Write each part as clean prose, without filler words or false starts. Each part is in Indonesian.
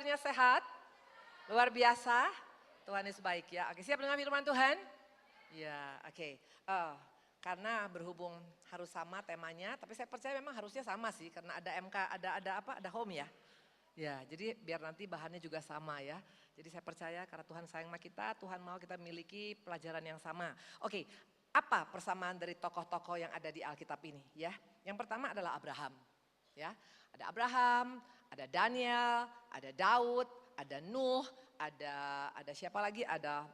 kabarnya sehat? Luar biasa. Tuhan Yesus baik ya. Oke, siap dengan firman Tuhan? Ya, oke. Karena berhubung harus sama temanya, tapi saya percaya memang harusnya sama sih karena ada MK, ada home ya. Ya, jadi biar nanti bahannya juga sama ya. Jadi saya percaya karena Tuhan sayang sama kita, Tuhan mau kita miliki pelajaran yang sama. Oke, apa persamaan dari tokoh-tokoh yang ada di Alkitab ini ya? Yang pertama adalah Abraham. Ya, ada Abraham, ada Daniel, ada Daud, ada Nuh, ada siapa lagi? Ada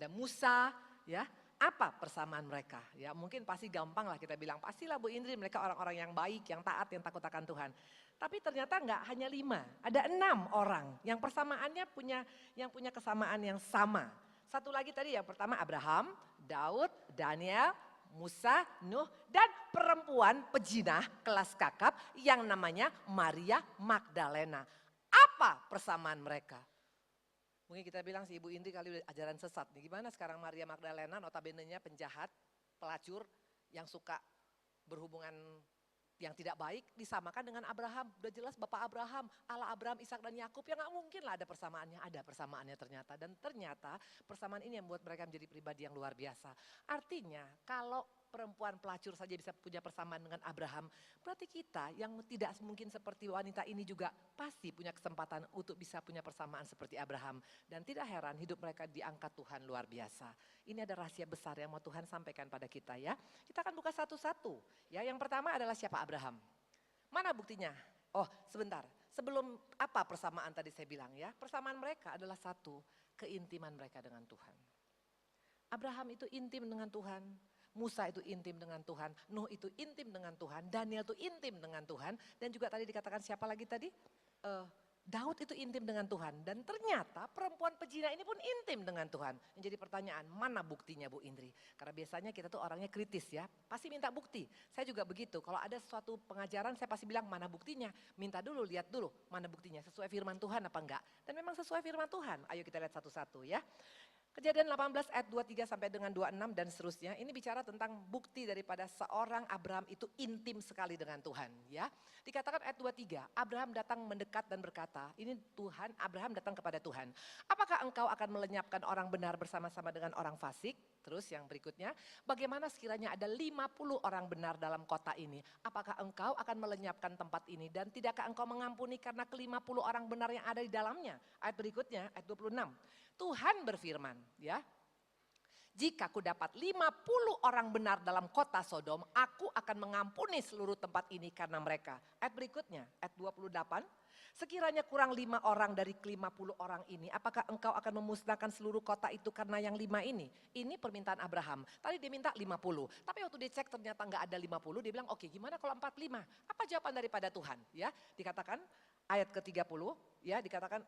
Musa, ya. Apa persamaan mereka? Ya, mungkin pasti gampang lah kita bilang, pastilah Bu Indri mereka orang-orang yang baik, yang taat, yang takut akan Tuhan. Tapi ternyata enggak hanya 5, ada 6 orang yang persamaannya yang punya kesamaan yang sama. Satu lagi tadi yang pertama Abraham, Daud, Daniel, Musa, Nuh, dan perempuan pejinah kelas kakap yang namanya Maria Magdalena. Apa persamaan mereka? Mungkin kita bilang si Ibu Indri kali ajaran sesat nih. Gimana sekarang Maria Magdalena notabene-nya penjahat, pelacur yang suka berhubungan yang tidak baik disamakan dengan Abraham. Udah jelas Bapak Abraham, Allah Abraham, Ishak dan Yakub, ya gak mungkin lah ada persamaannya. Ada persamaannya ternyata. Dan ternyata persamaan ini yang membuat mereka menjadi pribadi yang luar biasa. Artinya kalau perempuan pelacur saja bisa punya persamaan dengan Abraham, berarti kita yang tidak mungkin seperti wanita ini juga pasti punya kesempatan untuk bisa punya persamaan seperti Abraham. Dan tidak heran hidup mereka diangkat Tuhan luar biasa. Ini ada rahasia besar yang mau Tuhan sampaikan pada kita ya. Kita akan buka satu-satu. Ya, yang pertama adalah siapa Abraham. Mana buktinya? Oh, sebentar. Sebelum apa persamaan tadi saya bilang ya. Persamaan mereka adalah satu, keintiman mereka dengan Tuhan. Abraham itu intim dengan Tuhan. Musa itu intim dengan Tuhan, Nuh itu intim dengan Tuhan, Daniel itu intim dengan Tuhan, dan juga tadi dikatakan siapa lagi tadi? Daud itu intim dengan Tuhan, dan ternyata perempuan pejina ini pun intim dengan Tuhan. Yang jadi pertanyaan, mana buktinya Bu Indri? Karena biasanya kita tuh orangnya kritis ya, pasti minta bukti. Saya juga begitu, kalau ada suatu pengajaran saya pasti bilang mana buktinya? Minta dulu, lihat dulu mana buktinya, sesuai firman Tuhan apa enggak? Dan memang sesuai firman Tuhan, ayo kita lihat satu-satu ya. Kejadian 18 ayat 23 sampai dengan 26 dan seterusnya. Ini bicara tentang bukti daripada seorang Abraham itu intim sekali dengan Tuhan. Ya, dikatakan ayat 23, Abraham datang mendekat dan berkata, ini Tuhan, Abraham datang kepada Tuhan. Apakah engkau akan melenyapkan orang benar bersama-sama dengan orang fasik? Terus yang berikutnya, bagaimana sekiranya ada 50 orang benar dalam kota ini? Apakah engkau akan melenyapkan tempat ini? Dan tidakkah engkau mengampuni karena ke-50 orang benar yang ada di dalamnya? Ayat berikutnya, ayat 26. Tuhan berfirman, ya. Jika aku dapat 50 orang benar dalam kota Sodom, aku akan mengampuni seluruh tempat ini karena mereka. Ayat berikutnya, ayat 28. Sekiranya kurang 5 orang dari ke-50 orang ini, apakah engkau akan memusnahkan seluruh kota itu karena yang 5 ini? Ini permintaan Abraham. Tadi dia minta 50, tapi waktu dicek ternyata enggak ada 50, dia bilang oke, gimana kalau 45? Apa jawaban daripada Tuhan? Ya, dikatakan ayat ke-30, ya dikatakan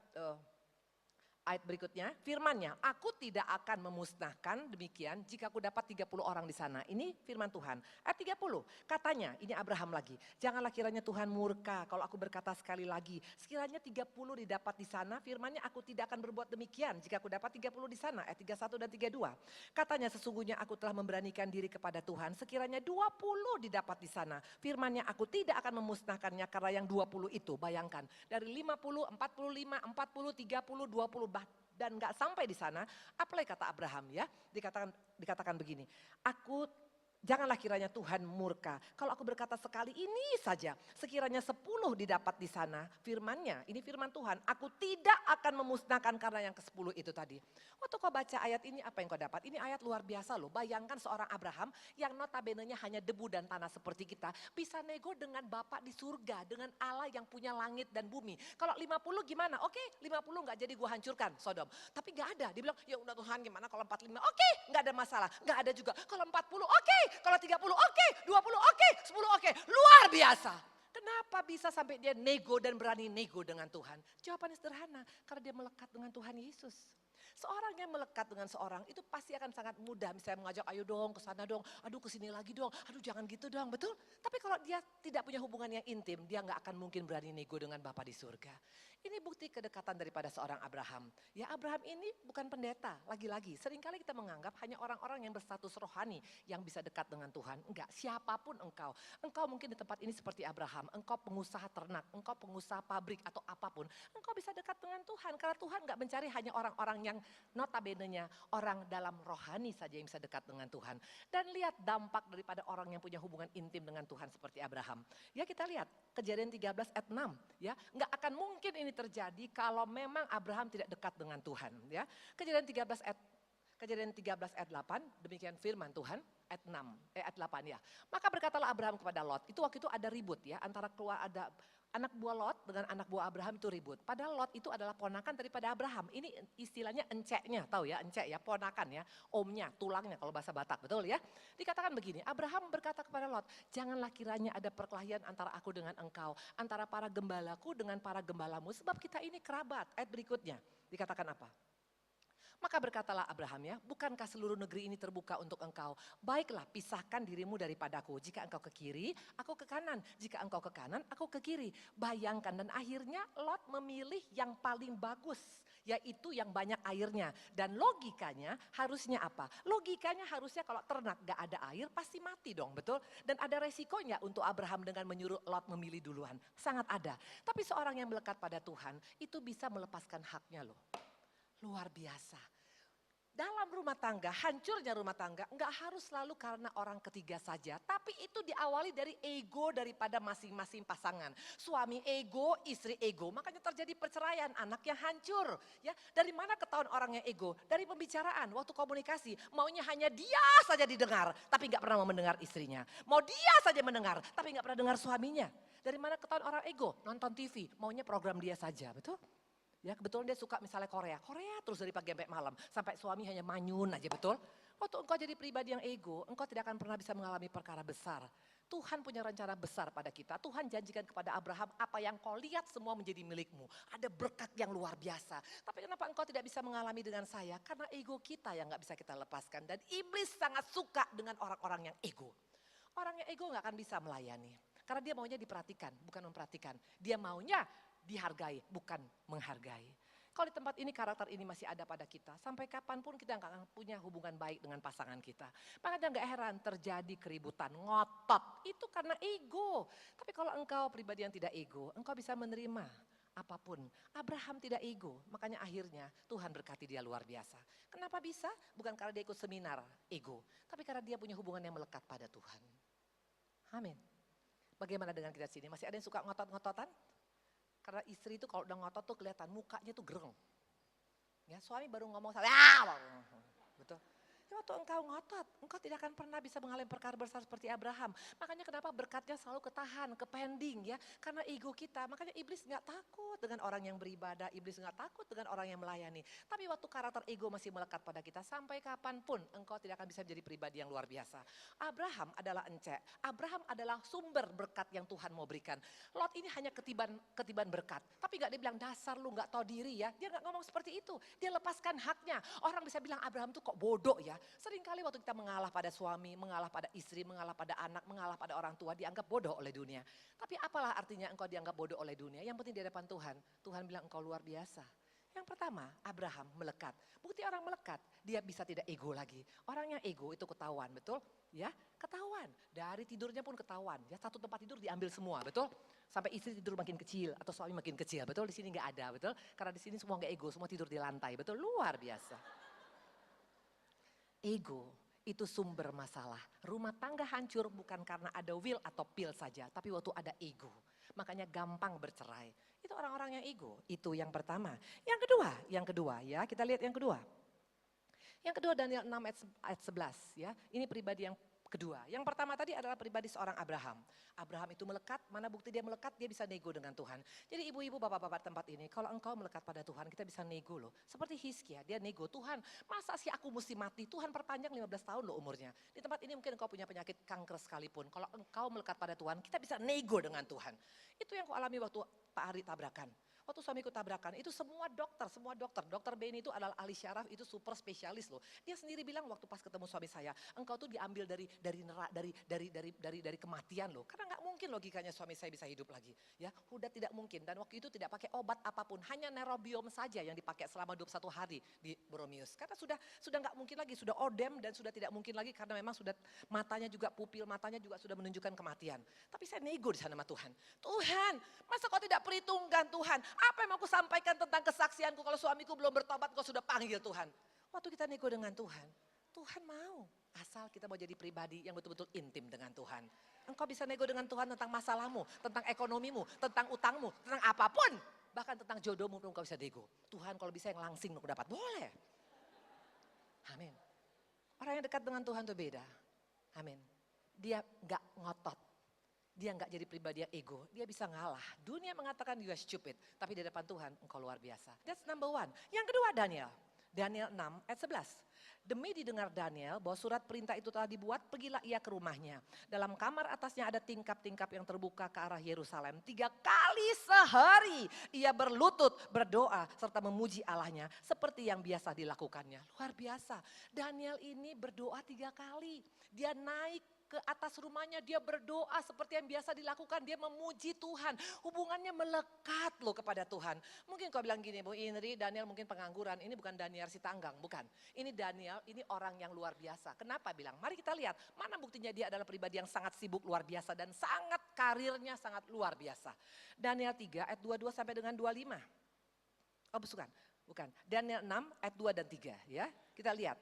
ayat berikutnya, firmannya, aku tidak akan memusnahkan demikian jika aku dapat 30 orang di sana. Ini firman Tuhan. Ayat 30, katanya, ini Abraham lagi. Janganlah kiranya Tuhan murka kalau aku berkata sekali lagi. Sekiranya 30 didapat di sana, firmannya aku tidak akan berbuat demikian jika aku dapat 30 di sana. Ayat 31 dan 32. Katanya sesungguhnya aku telah memberanikan diri kepada Tuhan. Sekiranya 20 didapat di sana, firmannya aku tidak akan memusnahkannya karena yang 20 itu. Bayangkan, dari 50, 45, 40, 30, 20 dan gak sampai di sana, apalagi kata Abraham ya, dikatakan begini, janganlah kiranya Tuhan murka. Kalau aku berkata sekali ini saja, sekiranya 10 didapat di sana, firmannya, ini firman Tuhan, aku tidak akan memusnahkan karena yang ke-10 itu tadi. Waktu kau baca ayat ini, apa yang kau dapat? Ini ayat luar biasa loh, bayangkan seorang Abraham yang notabene-nya hanya debu dan tanah seperti kita, bisa nego dengan Bapa di surga, dengan Allah yang punya langit dan bumi. Kalau 50 gimana? Oke, 50 gak jadi gua hancurkan Sodom. Tapi gak ada, dia bilang ya udah Tuhan gimana kalau 45? Oke, gak ada masalah, gak ada juga. Kalau 40 oke. Kalau 30 oke, 20 oke, 10 oke, luar biasa. Kenapa bisa sampai dia nego dan berani nego dengan Tuhan? Jawabannya sederhana, karena dia melekat dengan Tuhan Yesus. Seorang yang melekat dengan seorang itu pasti akan sangat mudah. Misalnya mengajak, ayo dong ke sana dong, aduh ke sini lagi dong, aduh jangan gitu dong, betul? Tapi kalau dia tidak punya hubungan yang intim, dia nggak akan mungkin berani nego dengan Bapa di surga. Ini bukti kedekatan daripada seorang Abraham. Ya Abraham ini bukan pendeta, lagi-lagi seringkali kita menganggap hanya orang-orang yang berstatus rohani yang bisa dekat dengan Tuhan. Enggak, siapapun engkau. Engkau mungkin di tempat ini seperti Abraham, engkau pengusaha ternak, engkau pengusaha pabrik atau apapun. Engkau bisa dekat dengan Tuhan karena Tuhan nggak mencari hanya orang-orang yang notabene-nya orang dalam rohani saja yang bisa dekat dengan Tuhan. Dan lihat dampak daripada orang yang punya hubungan intim dengan Tuhan seperti Abraham. Ya kita lihat Kejadian 13 ayat 6 ya, nggak akan mungkin ini terjadi kalau memang Abraham tidak dekat dengan Tuhan ya. Kejadian 13 ayat 8, demikian firman Tuhan ayat 6, ayat 8 ya. Maka berkatalah Abraham kepada Lot, itu waktu itu ada ribut ya, antara keluar ada anak buah Lot dengan anak buah Abraham itu ribut. Padahal Lot itu adalah ponakan daripada Abraham. Ini istilahnya enceknya, tahu ya, encek ya, ponakan ya, omnya, tulangnya kalau bahasa Batak, betul ya. Dikatakan begini, Abraham berkata kepada Lot, janganlah kiranya ada perkelahian antara aku dengan engkau, antara para gembalaku dengan para gembalamu, sebab kita ini kerabat. Ayat berikutnya, dikatakan apa? Maka berkatalah Abraham ya, bukankah seluruh negeri ini terbuka untuk engkau? Baiklah pisahkan dirimu daripadaku. Jika engkau ke kiri, aku ke kanan. Jika engkau ke kanan, aku ke kiri. Bayangkan dan akhirnya Lot memilih yang paling bagus. Yaitu yang banyak airnya. Dan logikanya harusnya apa? Logikanya harusnya kalau ternak gak ada air pasti mati dong, betul? Dan ada resikonya untuk Abraham dengan menyuruh Lot memilih duluan. Sangat ada. Tapi seorang yang melekat pada Tuhan itu bisa melepaskan haknya loh. Luar biasa. Dalam rumah tangga, hancurnya rumah tangga enggak harus selalu karena orang ketiga saja. Tapi itu diawali dari ego daripada masing-masing pasangan. Suami ego, istri ego. Makanya terjadi perceraian, anak yang hancur. Ya, dari mana ketahuan orang yang ego? Dari pembicaraan, waktu komunikasi. Maunya hanya dia saja didengar, tapi enggak pernah mau mendengar istrinya. Mau dia saja mendengar, tapi enggak pernah dengar suaminya. Dari mana ketahuan orang ego? Nonton TV, maunya program dia saja, betul? Ya kebetulan dia suka misalnya Korea terus dari pagi sampai malam. Sampai suami hanya manyun aja, betul? Waktu engkau jadi pribadi yang ego, engkau tidak akan pernah bisa mengalami perkara besar. Tuhan punya rencana besar pada kita. Tuhan janjikan kepada Abraham, apa yang kau lihat semua menjadi milikmu. Ada berkat yang luar biasa. Tapi kenapa engkau tidak bisa mengalami dengan saya? Karena ego kita yang gak bisa kita lepaskan. Dan iblis sangat suka dengan orang-orang yang ego. Orang yang ego gak akan bisa melayani. Karena dia maunya diperhatikan, bukan memperhatikan. Dia maunya dihargai, bukan menghargai. Kalau di tempat ini karakter ini masih ada pada kita, sampai kapanpun kita nggak akan punya hubungan baik dengan pasangan kita. Makanya nggak heran terjadi keributan, ngotot, itu karena ego. Tapi kalau engkau pribadi yang tidak ego, engkau bisa menerima apapun. Abraham tidak ego, makanya akhirnya Tuhan berkati dia luar biasa. Kenapa bisa? Bukan karena dia ikut seminar ego, tapi karena dia punya hubungan yang melekat pada Tuhan. Amin. Bagaimana dengan kita sini? Masih ada yang suka ngotot-ngototan? Karena istri itu kalau udah ngotot tuh kelihatan mukanya tuh gereng. Ya, suami baru ngomong betul. Ya, waktu engkau ngotot, engkau tidak akan pernah bisa mengalami perkara besar seperti Abraham. Makanya kenapa berkatnya selalu ketahan, kepending ya. Karena ego kita, makanya iblis gak takut dengan orang yang beribadah, iblis gak takut dengan orang yang melayani. Tapi waktu karakter ego masih melekat pada kita, sampai kapanpun engkau tidak akan bisa menjadi pribadi yang luar biasa. Abraham adalah encek, Abraham adalah sumber berkat yang Tuhan mau berikan. Lot ini hanya ketiban berkat, tapi gak dibilang dasar lu gak tahu diri ya. Dia gak ngomong seperti itu, dia lepaskan haknya. Orang bisa bilang Abraham tuh kok bodoh ya. Seringkali waktu kita mengalah pada suami, mengalah pada istri, mengalah pada anak, mengalah pada orang tua, dianggap bodoh oleh dunia. Tapi apalah artinya engkau dianggap bodoh oleh dunia, yang penting di hadapan Tuhan, Tuhan bilang engkau luar biasa. Yang pertama, Abraham melekat. Bukti orang melekat, dia bisa tidak ego lagi. Orang yang ego itu ketahuan, betul? Ya, ketahuan. Dari tidurnya pun ketahuan. Ya, satu tempat tidur diambil semua, betul? Sampai istri tidur makin kecil atau suami makin kecil, betul? Di sini nggak ada, betul? Karena di sini semua nggak ego, semua tidur di lantai, betul? Luar biasa. Ego itu sumber masalah. Rumah tangga hancur bukan karena ada will atau pill saja, tapi waktu ada ego. Makanya gampang bercerai. Itu orang-orang yang ego. Itu yang pertama. Yang kedua ya, kita lihat yang kedua. Yang kedua Daniel 6 ayat 11 ya. Ini pribadi yang kedua. Yang pertama tadi adalah pribadi seorang Abraham. Abraham itu melekat, mana bukti dia melekat, dia bisa nego dengan Tuhan. Jadi ibu-ibu, bapak-bapak tempat ini, kalau engkau melekat pada Tuhan, kita bisa nego loh. Seperti Hizkia, dia nego, Tuhan masa sih aku mesti mati? Tuhan perpanjang 15 tahun loh umurnya. Di tempat ini mungkin engkau punya penyakit kanker sekalipun. Kalau engkau melekat pada Tuhan, kita bisa nego dengan Tuhan. Itu yang aku alami waktu Pak Ari tabrakan. Waktu suamiku tabrakan, itu semua dokter. Dokter Beni itu adalah ahli syaraf, itu super spesialis loh. Dia sendiri bilang waktu pas ketemu suami saya, engkau tuh diambil dari kematian loh. Karena nggak mungkin logikanya suami saya bisa hidup lagi. Ya, udah tidak mungkin. Dan waktu itu tidak pakai obat apapun, hanya neurobiom saja yang dipakai selama 21 hari di Boromius. Karena sudah nggak mungkin lagi, sudah odem dan sudah tidak mungkin lagi karena memang sudah matanya juga pupil matanya juga sudah menunjukkan kematian. Tapi saya nego di sana sama Tuhan. Tuhan, masa kau tidak perhitungkan Tuhan? Apa yang mau aku sampaikan tentang kesaksianku kalau suamiku belum bertobat, kau sudah panggil Tuhan. Waktu kita nego dengan Tuhan, Tuhan mau. Asal kita mau jadi pribadi yang betul-betul intim dengan Tuhan. Engkau bisa nego dengan Tuhan tentang masalahmu, tentang ekonomimu, tentang utangmu, tentang apapun. Bahkan tentang jodohmu pun engkau bisa nego. Tuhan kalau bisa yang langsing aku dapat, boleh. Amin. Orang yang dekat dengan Tuhan itu beda. Amin. Dia gak ngotot. Dia nggak jadi pribadi yang ego, dia bisa ngalah. Dunia mengatakan you are stupid, tapi di depan Tuhan engkau luar biasa. That's number one. Yang kedua Daniel 6 ayat 11. Demi didengar Daniel bahwa surat perintah itu telah dibuat, pergilah ia ke rumahnya. Dalam kamar atasnya ada tingkap-tingkap yang terbuka ke arah Yerusalem. 3 kali sehari ia berlutut, berdoa, serta memuji Allahnya seperti yang biasa dilakukannya. Luar biasa. Daniel ini berdoa 3 kali. Dia naik ke atas rumahnya, dia berdoa seperti yang biasa dilakukan, dia memuji Tuhan. Hubungannya melekat loh kepada Tuhan. Mungkin kau bilang gini, Bu Indri, Daniel mungkin pengangguran, ini bukan Daniel Sitanggang, bukan. Ini Daniel, ini orang yang luar biasa. Kenapa bilang? Mari kita lihat, mana buktinya dia adalah pribadi yang sangat sibuk luar biasa dan sangat karirnya sangat luar biasa. Daniel 3 ayat 22 sampai dengan 25. Oh bukan. Daniel 6 ayat 2 dan 3 ya. Kita lihat.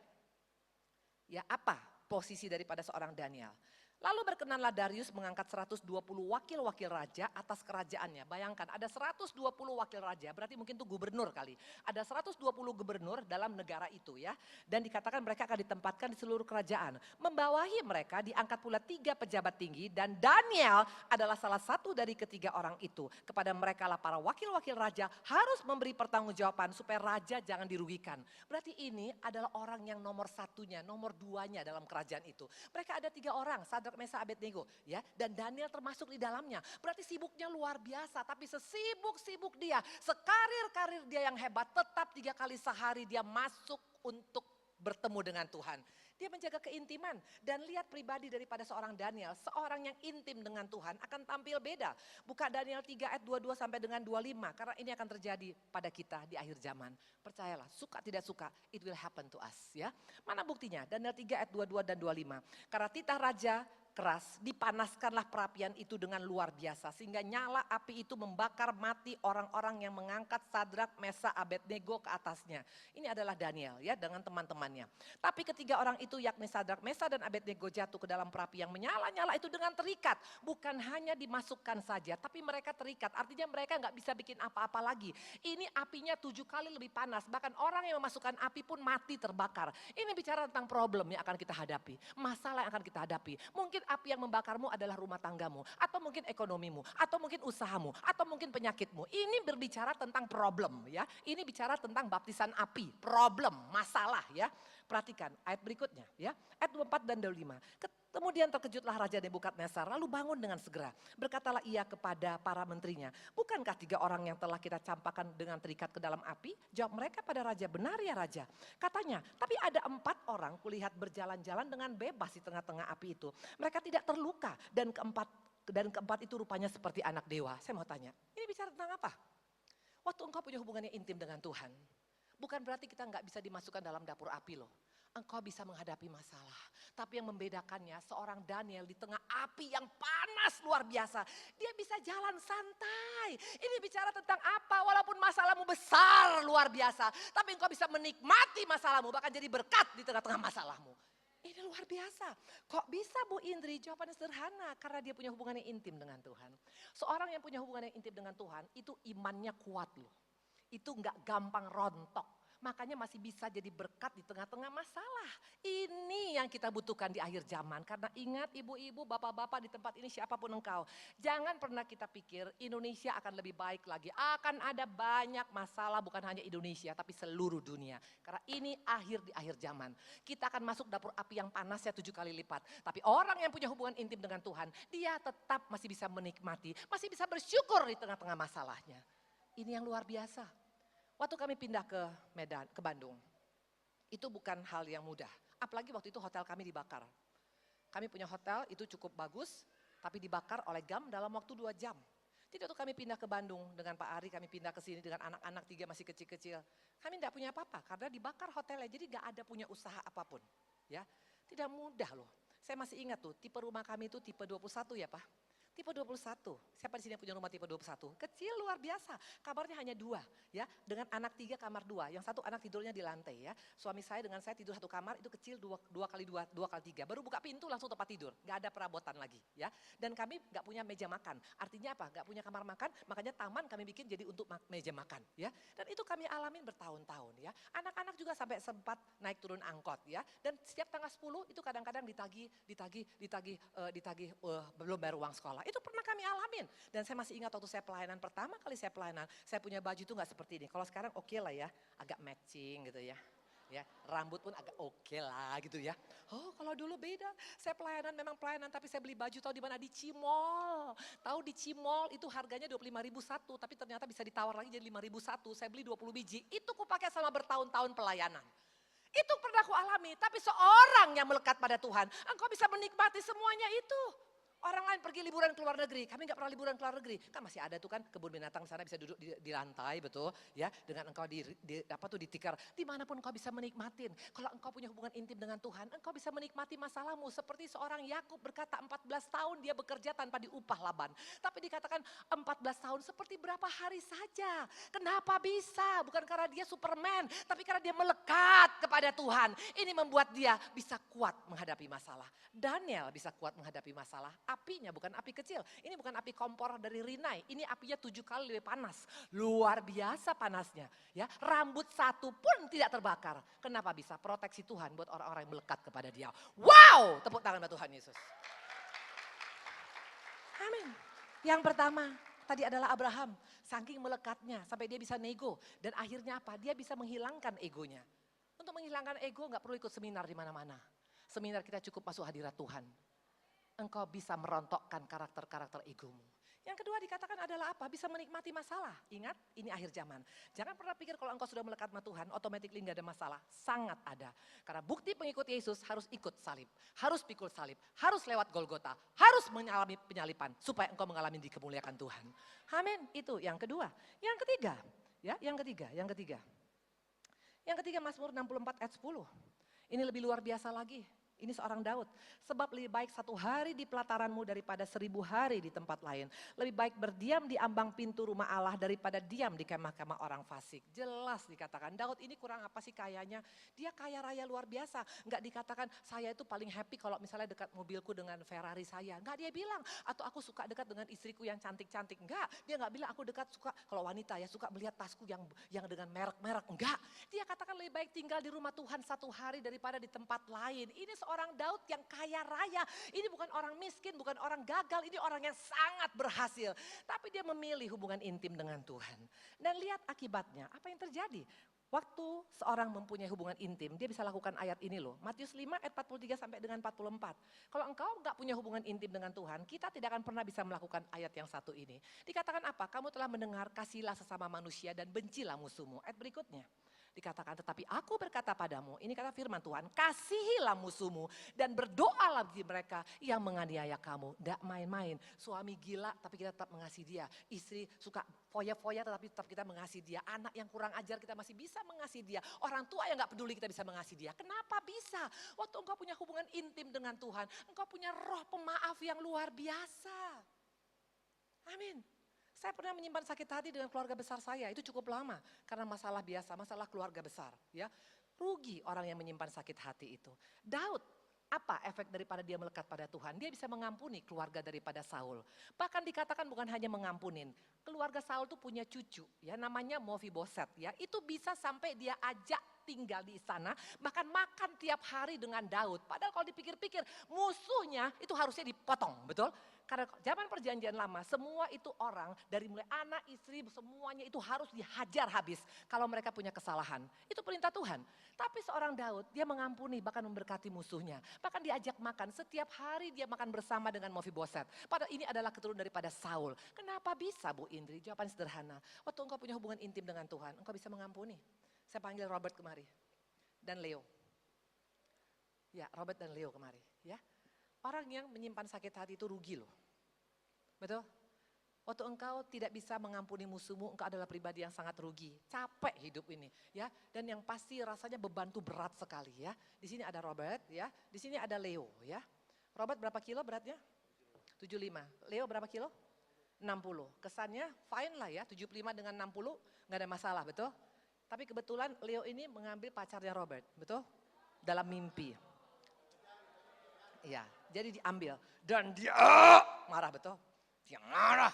Ya apa posisi daripada seorang Daniel. Lalu berkenanlah Darius mengangkat 120 wakil-wakil raja atas kerajaannya. Bayangkan ada 120 wakil raja, berarti mungkin itu gubernur kali. Ada 120 gubernur dalam negara itu ya. Dan dikatakan mereka akan ditempatkan di seluruh kerajaan. Membawahi mereka diangkat pula 3 pejabat tinggi dan Daniel adalah salah satu dari ketiga orang itu. Kepada mereka lah para wakil-wakil raja harus memberi pertanggungjawaban supaya raja jangan dirugikan. Berarti ini adalah orang yang nomor satunya, nomor 2-nya dalam kerajaan itu. Mereka ada 3 orang, Sadrak, Mesa, Abednego ya, dan Daniel termasuk di dalamnya. Berarti sibuknya luar biasa, tapi sesibuk-sibuk dia, sekarir-karir dia yang hebat, tetap 3 kali sehari dia masuk untuk bertemu dengan Tuhan. Dia menjaga keintiman dan lihat pribadi daripada seorang Daniel, seorang yang intim dengan Tuhan akan tampil beda. Buka Daniel 3 ayat 22 sampai dengan 25 karena ini akan terjadi pada kita di akhir zaman. Percayalah, suka tidak suka, it will happen to us ya. Mana buktinya? Daniel 3 ayat 22 dan 25. Karena titah raja keras, dipanaskanlah perapian itu dengan luar biasa. Sehingga nyala api itu membakar mati orang-orang yang mengangkat Sadrak, Mesa, Abednego ke atasnya. Ini adalah Daniel ya dengan teman-temannya. Tapi ketiga orang itu yakni Sadrak, Mesa dan Abednego jatuh ke dalam perapi yang menyala-nyala itu dengan terikat. Bukan hanya dimasukkan saja, tapi mereka terikat. Artinya mereka nggak bisa bikin apa-apa lagi. Ini apinya 7 kali lebih panas. Bahkan orang yang memasukkan api pun mati terbakar. Ini bicara tentang problem yang akan kita hadapi. Masalah yang akan kita hadapi. Mungkin api yang membakarmu adalah rumah tanggamu, atau mungkin ekonomimu, atau mungkin usahamu, atau mungkin penyakitmu. Ini berbicara tentang problem ya. Ini bicara tentang baptisan api, problem, masalah ya. Perhatikan ayat berikutnya ya. Ayat 24 dan 25. Kemudian terkejutlah Raja Nebukadnezar lalu bangun dengan segera. Berkatalah ia kepada para menterinya, bukankah 3 orang yang telah kita campakkan dengan terikat ke dalam api? Jawab mereka pada raja, benar ya raja. Katanya, tapi ada 4 orang kulihat berjalan-jalan dengan bebas di tengah-tengah api itu. Mereka tidak terluka dan keempat itu rupanya seperti anak dewa. Saya mau tanya, ini bicara tentang apa? Waktu engkau punya hubungan yang intim dengan Tuhan, bukan berarti kita nggak bisa dimasukkan dalam dapur api loh. Engkau bisa menghadapi masalah. Tapi yang membedakannya seorang Daniel di tengah api yang panas luar biasa. Dia bisa jalan santai. Ini bicara tentang apa? Walaupun masalahmu besar luar biasa. Tapi engkau bisa menikmati masalahmu. Bahkan jadi berkat di tengah-tengah masalahmu. Ini luar biasa. Kok bisa Bu Indri? Jawabannya sederhana. Karena dia punya hubungan yang intim dengan Tuhan. Seorang yang punya hubungan yang intim dengan Tuhan. Itu imannya kuat loh. Itu gak gampang rontok. Makanya masih bisa jadi berkat di tengah-tengah masalah. Ini yang kita butuhkan di akhir zaman. Karena ingat ibu-ibu, bapak-bapak di tempat ini siapapun engkau. Jangan pernah kita pikir Indonesia akan lebih baik lagi. Akan ada banyak masalah bukan hanya Indonesia tapi seluruh dunia. Karena ini di akhir zaman. Kita akan masuk dapur api yang panasnya 7 kali lipat. Tapi orang yang punya hubungan intim dengan Tuhan, dia tetap masih bisa menikmati. Masih bisa bersyukur di tengah-tengah masalahnya. Ini yang luar biasa. Waktu kami pindah ke Medan, ke Bandung, itu bukan hal yang mudah. Apalagi waktu itu hotel kami dibakar. Kami punya hotel itu cukup bagus, tapi dibakar oleh GAM dalam waktu 2 jam. Jadi waktu kami pindah ke Bandung dengan Pak Ari, kami pindah ke sini dengan anak-anak 3 masih kecil-kecil. Kami tidak punya apa-apa karena dibakar hotelnya, jadi gak ada punya usaha apapun. Ya, tidak mudah loh. Saya masih ingat tuh, tipe rumah kami itu tipe 21 ya Pak. Tipe 21, siapa di sini yang punya rumah tipe 21? Kecil luar biasa, kamarnya hanya 2 ya. Dengan anak 3 kamar 2, yang satu anak tidurnya di lantai ya. Suami saya dengan saya tidur satu kamar, itu kecil 2 kali 2, 2 kali 3. Baru buka pintu langsung tempat tidur, gak ada perabotan lagi ya. Dan kami gak punya meja makan, artinya apa? Gak punya kamar makan, makanya taman kami bikin jadi untuk meja makan ya. Dan itu kami alamin bertahun-tahun ya. Anak-anak juga sampai sempat naik turun angkot ya. Dan setiap tanggal 10 itu kadang-kadang ditagih belum bayar uang sekolah. Itu pernah kami alamin. Dan saya masih ingat waktu saya pelayanan, pertama kali saya pelayanan, saya punya baju itu gak seperti ini. Kalau sekarang oke lah ya, agak matching gitu ya. Ya, rambut pun agak oke lah gitu ya. Oh, kalau dulu beda. Saya pelayanan memang pelayanan, tapi saya beli baju tahu di mana? Di Cimol. Tahu di Cimol itu harganya 25.000 satu, tapi ternyata bisa ditawar lagi jadi 5.000 satu. Saya beli 20 biji. Itu kupakai selama bertahun-tahun pelayanan. Itu pernah aku alami, tapi seorang yang melekat pada Tuhan, engkau bisa menikmati semuanya itu. Orang lain pergi liburan ke luar negeri, kami gak pernah liburan ke luar negeri. Kan masih ada tuh kan kebun binatang sana bisa duduk di lantai betul ya. Dengan engkau ditikar, dimanapun engkau bisa menikmatin. Kalau engkau punya hubungan intim dengan Tuhan, engkau bisa menikmati masalahmu. Seperti seorang Yakub berkata 14 tahun dia bekerja tanpa diupah Laban. Tapi dikatakan 14 tahun seperti berapa hari saja. Kenapa bisa? Bukan karena dia Superman, tapi karena dia melekat kepada Tuhan. Ini membuat dia bisa kuat menghadapi masalah. Daniel bisa kuat menghadapi masalah. Apinya bukan api kecil, ini bukan api kompor dari Rinnai, ini apinya 7 kali lebih panas. Luar biasa panasnya, ya. Rambut satu pun tidak terbakar. Kenapa bisa? Proteksi Tuhan buat orang-orang yang melekat kepada dia. Wow, tepuk tangan buat Tuhan Yesus. Amin. Yang pertama, tadi adalah Abraham, saking melekatnya sampai dia bisa nego. Dan akhirnya apa? Dia bisa menghilangkan egonya. Untuk menghilangkan ego gak perlu ikut seminar di mana-mana. Seminar kita cukup masuk hadirat Tuhan. Engkau bisa merontokkan karakter-karakter egomu. Yang kedua dikatakan adalah apa? Bisa menikmati masalah. Ingat, ini akhir zaman. Jangan pernah pikir kalau engkau sudah melekat sama Tuhan, otomatis gak ada masalah. Sangat ada. Karena bukti pengikut Yesus harus ikut salib. Harus pikul salib. Harus lewat Golgota. Harus mengalami penyalipan. Supaya engkau mengalami dikemuliakan Tuhan. Amin. Itu yang kedua. Yang ketiga. Ya, yang ketiga. Yang ketiga Mazmur 64 ayat 10. Ini lebih luar biasa lagi. Ini seorang Daud. Sebab lebih baik 1 hari di pelataranmu daripada 1000 hari di tempat lain. Lebih baik berdiam di ambang pintu rumah Allah daripada diam di kemah-kemah orang fasik. Jelas dikatakan Daud ini kurang apa sih kayanya? Dia kaya raya luar biasa. Enggak dikatakan saya itu paling happy kalau misalnya dekat mobilku dengan Ferrari saya. Enggak dia bilang. Atau aku suka dekat dengan istriku yang cantik-cantik. Enggak. Dia enggak bilang aku dekat suka kalau wanita ya suka melihat tasku yang dengan merek-merek. Enggak. Dia katakan lebih baik tinggal di rumah Tuhan 1 hari daripada di tempat lain. Ini orang Daud yang kaya raya. Ini bukan orang miskin, bukan orang gagal. Ini orang yang sangat berhasil. Tapi dia memilih hubungan intim dengan Tuhan. Dan lihat akibatnya, apa yang terjadi? Waktu seorang mempunyai hubungan intim, dia bisa lakukan ayat ini loh. Matius 5 ayat 43 sampai dengan 44. Kalau engkau gak punya hubungan intim dengan Tuhan, kita tidak akan pernah bisa melakukan ayat yang satu ini. Dikatakan apa? Kamu telah mendengar, kasihlah sesama manusia dan bencilah musuhmu. Ayat berikutnya. Dikatakan tetapi aku berkata padamu, ini kata firman Tuhan, kasihilah musuhmu dan berdoalah bagi mereka yang menganiaya kamu. Tidak main-main, suami gila tapi kita tetap mengasihi dia. Istri suka foya-foya tetapi tetap kita mengasihi dia. Anak yang kurang ajar kita masih bisa mengasihi dia. Orang tua yang gak peduli kita bisa mengasihi dia. Kenapa bisa? Waktu engkau punya hubungan intim dengan Tuhan, engkau punya roh pemaaf yang luar biasa. Amin. Saya pernah menyimpan sakit hati dengan keluarga besar saya, itu cukup lama. Karena masalah biasa, masalah keluarga besar. Ya, rugi orang yang menyimpan sakit hati itu. Daud, apa efek daripada dia melekat pada Tuhan? Dia bisa mengampuni keluarga daripada Saul. Bahkan dikatakan bukan hanya mengampunin. Keluarga Saul tuh punya cucu, ya namanya Mephiboset. Ya, itu bisa sampai dia ajak tinggal di istana, bahkan makan tiap hari dengan Daud. Padahal kalau dipikir-pikir, musuhnya itu harusnya dipotong, betul? Karena zaman perjanjian lama, semua itu orang dari mulai anak, istri, semuanya itu harus dihajar habis kalau mereka punya kesalahan. Itu perintah Tuhan. Tapi seorang Daud, dia mengampuni bahkan memberkati musuhnya. Bahkan diajak makan, setiap hari dia makan bersama dengan Mephiboset. Padahal ini adalah keturunan daripada Saul. Kenapa bisa Bu Indri? Jawaban sederhana. Waktu engkau punya hubungan intim dengan Tuhan, engkau bisa mengampuni. Saya panggil Robert kemari. Dan Leo. Ya, Robert dan Leo kemari. Ya. Orang yang menyimpan sakit hati itu rugi loh. Betul? Waktu engkau tidak bisa mengampuni musuhmu, engkau adalah pribadi yang sangat rugi. Capek hidup ini, ya. Dan yang pasti rasanya beban itu berat sekali, ya. Di sini ada Robert, ya. Di sini ada Leo, ya. Robert berapa kilo beratnya? 75. Leo berapa kilo? 60. Kesannya fine lah ya, 75 dengan 60 nggak ada masalah, betul? Tapi kebetulan Leo ini mengambil pacarnya Robert, betul? Dalam mimpi. Iya, jadi diambil dan dia marah, betul? Dia marah.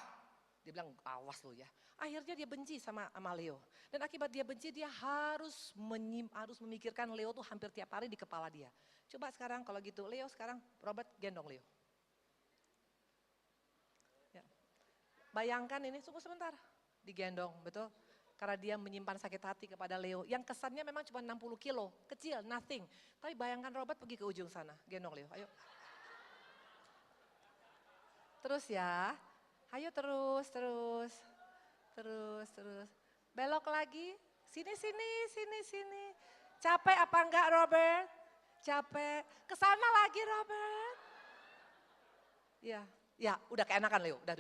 Dia bilang awas lo ya. Akhirnya dia benci sama Leo. Dan akibat dia benci dia harus memikirkan Leo tuh hampir tiap hari di kepala dia. Coba sekarang kalau gitu Leo sekarang Robert gendong Leo. Ya. Bayangkan ini tunggu sebentar. Digendong, betul? Karena dia menyimpan sakit hati kepada Leo. Yang kesannya memang cuma 60 kilo, kecil, nothing. Tapi bayangkan Robert pergi ke ujung sana, gendong Leo, ayo. Terus ya, ayo terus. Belok lagi, sini. Capek apa enggak Robert? Capek, kesana lagi Robert. Ya, udah keenakan Leo, udah.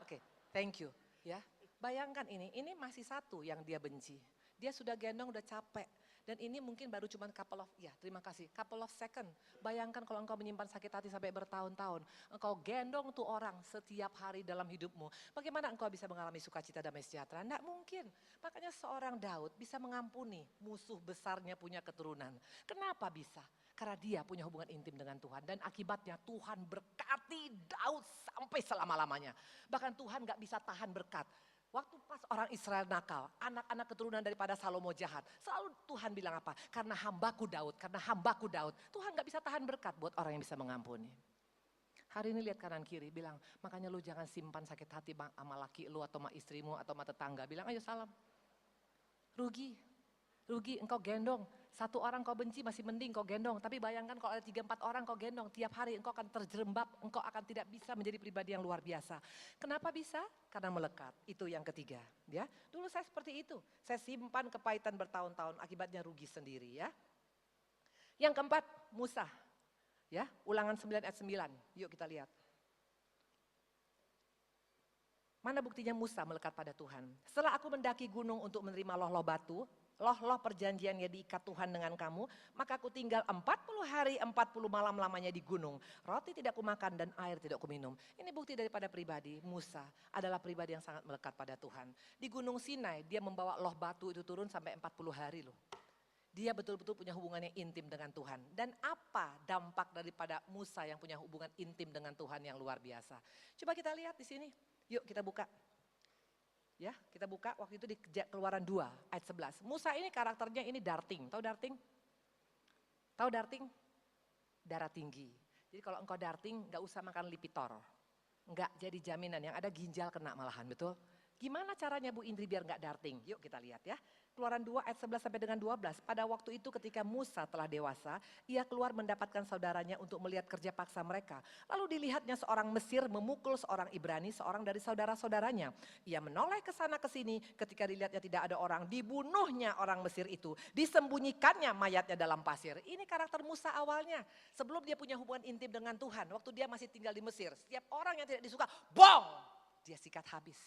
Oke, thank you. Ya, bayangkan ini masih satu yang dia benci. Dia sudah gendong, udah capek. Dan ini mungkin baru cuma couple of second. Bayangkan kalau engkau menyimpan sakit hati sampai bertahun-tahun. Engkau gendong tuh orang setiap hari dalam hidupmu. Bagaimana engkau bisa mengalami sukacita damai sejahtera? Tidak mungkin. Makanya seorang Daud bisa mengampuni musuh besarnya punya keturunan. Kenapa bisa? Karena dia punya hubungan intim dengan Tuhan. Dan akibatnya Tuhan berkati Daud sampai selama-lamanya. Bahkan Tuhan gak bisa tahan berkat. Waktu pas orang Israel nakal, anak-anak keturunan daripada Salomo jahat. Selalu Tuhan bilang apa? Karena hambaku Daud. Tuhan gak bisa tahan berkat buat orang yang bisa mengampuni. Hari ini lihat kanan kiri, bilang makanya lu jangan simpan sakit hati sama laki lu atau sama istrimu atau sama tetangga. Bilang ayo salam. Rugi engkau gendong. Satu orang kau benci masih mending kau gendong. Tapi bayangkan kalau ada 3-4 orang kau gendong. Tiap hari engkau akan terjerembab. Engkau akan tidak bisa menjadi pribadi yang luar biasa. Kenapa bisa? Karena melekat. Itu yang ketiga. Ya, dulu saya seperti itu. Saya simpan kepahitan bertahun-tahun. Akibatnya rugi sendiri ya. Yang keempat, Musa. Ya, Ulangan 9 ayat 9. Yuk kita lihat. Mana buktinya Musa melekat pada Tuhan? Setelah aku mendaki gunung untuk menerima loh-loh batu, loh-loh perjanjian yang diikat Tuhan dengan kamu, maka aku tinggal 40 hari 40 malam lamanya di gunung. Roti tidak kumakan dan air tidak kuminum. Ini bukti daripada pribadi Musa adalah pribadi yang sangat melekat pada Tuhan. Di gunung Sinai dia membawa loh batu itu turun sampai 40 hari loh. Dia betul-betul punya hubungan yang intim dengan Tuhan. Dan apa dampak daripada Musa yang punya hubungan intim dengan Tuhan yang luar biasa? Coba kita lihat di sini. Yuk kita buka. Ya, kita buka waktu itu di Keluaran 2 ayat 11. Musa ini karakternya ini darting. Tahu darting? Tahu darting? Darah tinggi. Jadi kalau engkau darting gak usah makan Lipitor. Enggak jadi jaminan, yang ada ginjal kena malahan, betul? Gimana caranya Bu Indri biar gak darting? Yuk kita lihat ya. Keluaran 2 ayat 11 sampai dengan 12. Pada waktu itu ketika Musa telah dewasa, ia keluar mendapatkan saudaranya untuk melihat kerja paksa mereka. Lalu dilihatnya seorang Mesir memukul seorang Ibrani, seorang dari saudara-saudaranya. Ia menoleh ke sana ke sini, ketika dilihatnya tidak ada orang, dibunuhnya orang Mesir itu. Disembunyikannya mayatnya dalam pasir. Ini karakter Musa awalnya. Sebelum dia punya hubungan intim dengan Tuhan, waktu dia masih tinggal di Mesir. Setiap orang yang tidak disuka, bong! Dia sikat habis.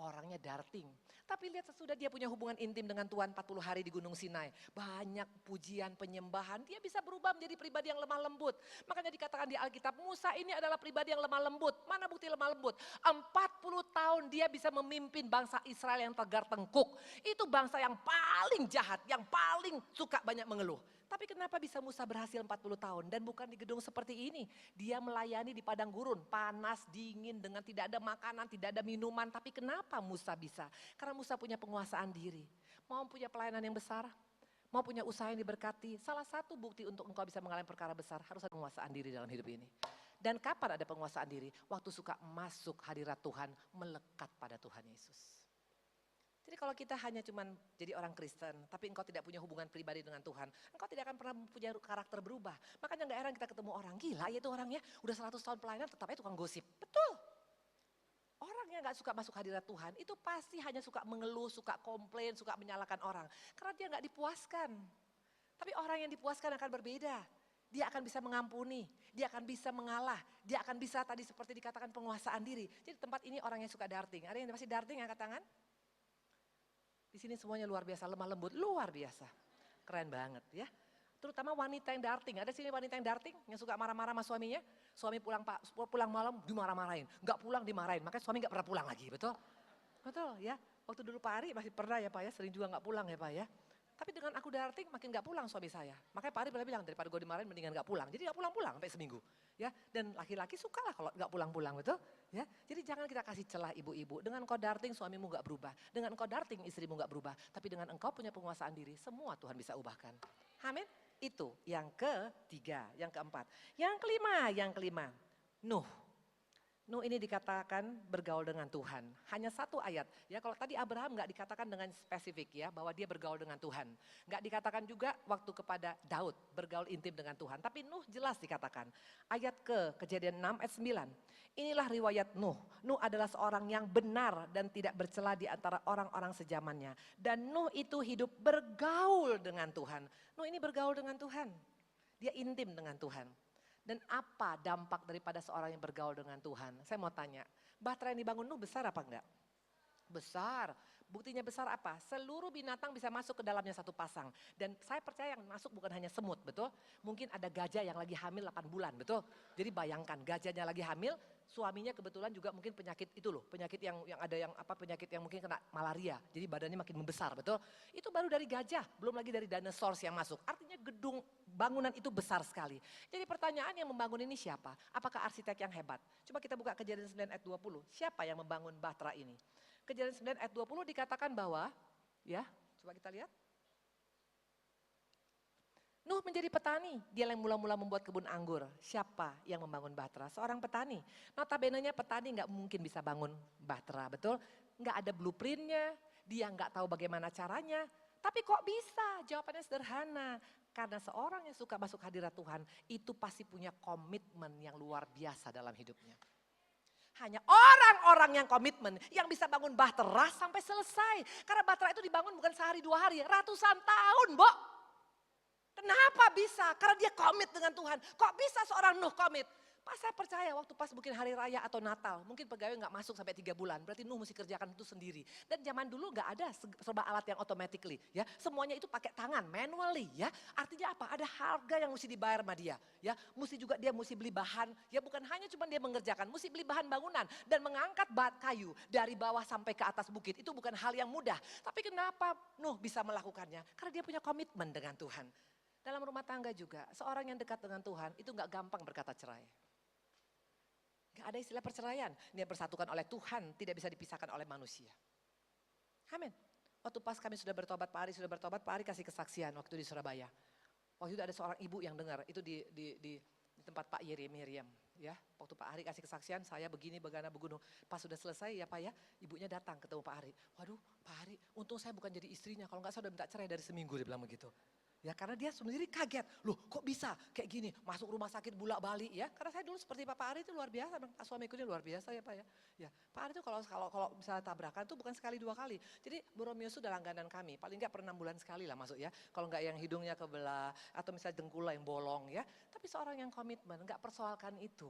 Orangnya darting. Tapi lihat sesudah dia punya hubungan intim dengan Tuhan 40 hari di Gunung Sinai. Banyak pujian, penyembahan. Dia bisa berubah menjadi pribadi yang lemah lembut. Makanya dikatakan di Alkitab, Musa ini adalah pribadi yang lemah lembut. Mana bukti lemah lembut? 40 tahun dia bisa memimpin bangsa Israel yang tegar tengkuk. Itu bangsa yang paling jahat, yang paling suka banyak mengeluh. Tapi kenapa bisa Musa berhasil 40 tahun dan bukan di gedung seperti ini? Dia melayani di padang gurun, panas, dingin, dengan tidak ada makanan, tidak ada minuman. Tapi kenapa Musa bisa? Karena Musa punya penguasaan diri. Mau punya pelayanan yang besar, mau punya usaha yang diberkati. Salah satu bukti untuk engkau bisa mengalami perkara besar, harus ada penguasaan diri dalam hidup ini. Dan kapan ada penguasaan diri? Waktu suka masuk hadirat Tuhan, melekat pada Tuhan Yesus. Jadi kalau kita hanya cuman jadi orang Kristen, tapi engkau tidak punya hubungan pribadi dengan Tuhan, engkau tidak akan pernah punya karakter berubah. Makanya gak heran kita ketemu orang, gila ya itu orangnya, udah 100 tahun pelayanan tetap aja tukang gosip. Betul. Orang yang gak suka masuk hadirat Tuhan, itu pasti hanya suka mengeluh, suka komplain, suka menyalahkan orang. Karena dia gak dipuaskan. Tapi orang yang dipuaskan akan berbeda. Dia akan bisa mengampuni, dia akan bisa mengalah, dia akan bisa tadi seperti dikatakan penguasaan diri. Jadi tempat ini orang yang suka darting. Ada yang masih darting angkat tangan? Di sini semuanya luar biasa, lemah lembut, luar biasa. Keren banget ya. Terutama wanita yang darting. Ada sini wanita yang darting, yang suka marah-marah sama suaminya. Suami pulang malam dimarah-marahin, nggak pulang dimarahin. Makanya suami nggak pernah pulang lagi, betul? Betul ya. Waktu dulu Pak Ari masih pernah ya Pak ya, sering juga nggak pulang ya Pak ya. Tapi dengan aku darting makin gak pulang suami saya. Makanya Pak Ari pernah bilang daripada gue dimarahin mendingan gak pulang. Jadi gak pulang-pulang sampai seminggu. Ya, dan laki-laki suka lah kalau gak pulang-pulang, betul? Ya, jadi jangan kita kasih celah ibu-ibu. Dengan kau darting suamimu gak berubah. Dengan kau darting istrimu gak berubah. Tapi dengan engkau punya penguasaan diri, semua Tuhan bisa ubahkan. Amin. Itu yang ketiga, yang keempat. Yang kelima. Nuh. Nuh ini dikatakan bergaul dengan Tuhan. Hanya satu ayat. Ya, kalau tadi Abraham nggak dikatakan dengan spesifik ya bahwa dia bergaul dengan Tuhan. Nggak dikatakan juga waktu kepada Daud bergaul intim dengan Tuhan. Tapi Nuh jelas dikatakan. Ayat Kejadian 6 ayat 9. Inilah riwayat Nuh. Nuh adalah seorang yang benar dan tidak bercela di antara orang-orang sejamannya. Dan Nuh itu hidup bergaul dengan Tuhan. Nuh ini bergaul dengan Tuhan. Dia intim dengan Tuhan. Dan apa dampak daripada seorang yang bergaul dengan Tuhan? Saya mau tanya, bahtera yang dibangun Nuh besar apa enggak? Besar. Buktinya besar apa? Seluruh binatang bisa masuk ke dalamnya satu pasang. Dan saya percaya yang masuk bukan hanya semut, betul? Mungkin ada gajah yang lagi hamil 8 bulan, betul? Jadi bayangkan gajahnya lagi hamil, suaminya kebetulan juga mungkin penyakit itu loh, penyakit yang ada yang apa penyakit yang mungkin kena malaria. Jadi badannya makin membesar, betul? Itu baru dari gajah, belum lagi dari dinosaurus yang masuk. Artinya gedung bangunan itu besar sekali. Jadi pertanyaan yang membangun ini siapa? Apakah arsitek yang hebat? Coba kita buka Kejadian 9 ayat 20. Siapa yang membangun bahtera ini? Kejadian 9 ayat 20 dikatakan bahwa, ya coba kita lihat. Nuh menjadi petani, dia yang mula-mula membuat kebun anggur. Siapa yang membangun bahtera? Seorang petani. Notabene-nya petani nggak mungkin bisa bangun bahtera, betul? Nggak ada blueprintnya, dia nggak tahu bagaimana caranya. Tapi kok bisa? Jawabannya sederhana. Karena seorang yang suka masuk hadirat Tuhan, itu pasti punya komitmen yang luar biasa dalam hidupnya. Hanya orang-orang yang komitmen yang bisa bangun bahtera sampai selesai. Karena bahtera itu dibangun bukan sehari 2 hari, ratusan tahun, Bo. Kenapa bisa? Karena dia komit dengan Tuhan. Kok bisa seorang Nuh komit? Pas saya percaya waktu pas mungkin hari raya atau Natal, mungkin pegawai nggak masuk sampai 3 bulan, berarti Nuh mesti kerjakan itu sendiri. Dan zaman dulu nggak ada serba alat yang automatically, ya semuanya itu pakai tangan, manually, ya. Artinya apa? Ada harga yang mesti dibayar sama dia, ya. Mesti juga dia mesti beli bahan, ya bukan hanya cuma dia mengerjakan, mesti beli bahan bangunan dan mengangkat bat kayu dari bawah sampai ke atas bukit itu bukan hal yang mudah. Tapi kenapa Nuh bisa melakukannya? Karena dia punya komitmen dengan Tuhan. Dalam rumah tangga juga, seorang yang dekat dengan Tuhan itu nggak gampang berkata cerai. Gak ada istilah perceraian. Dia bersatukan oleh Tuhan, tidak bisa dipisahkan oleh manusia. Amin. Waktu pas kami sudah bertobat, Pak Ari sudah bertobat, Pak Ari kasih kesaksian waktu di Surabaya. Waktu itu ada seorang ibu yang dengar, itu di tempat Pak Miriam. Ya, waktu Pak Ari kasih kesaksian, saya begini, begana, begunung. Pas sudah selesai ya Pak ya, ibunya datang ketemu Pak Ari. Waduh Pak Ari, untung saya bukan jadi istrinya, kalau enggak saya udah minta cerai dari seminggu, dia bilang begitu. Ya karena dia sendiri kaget, loh kok bisa kayak gini, masuk rumah sakit bolak-balik ya. Karena saya dulu seperti Pak Ari itu luar biasa, Pak suamiku ini luar biasa ya Pak ya. Ya Pak Ari itu kalau misalnya tabrakan itu bukan sekali 2 kali. Jadi Boromeo itu udah langganan kami, paling enggak per 6 bulan sekali lah masuk ya. Kalau enggak yang hidungnya kebelah atau misalnya dengkulnya yang bolong ya. Tapi seorang yang komitmen enggak persoalkan itu.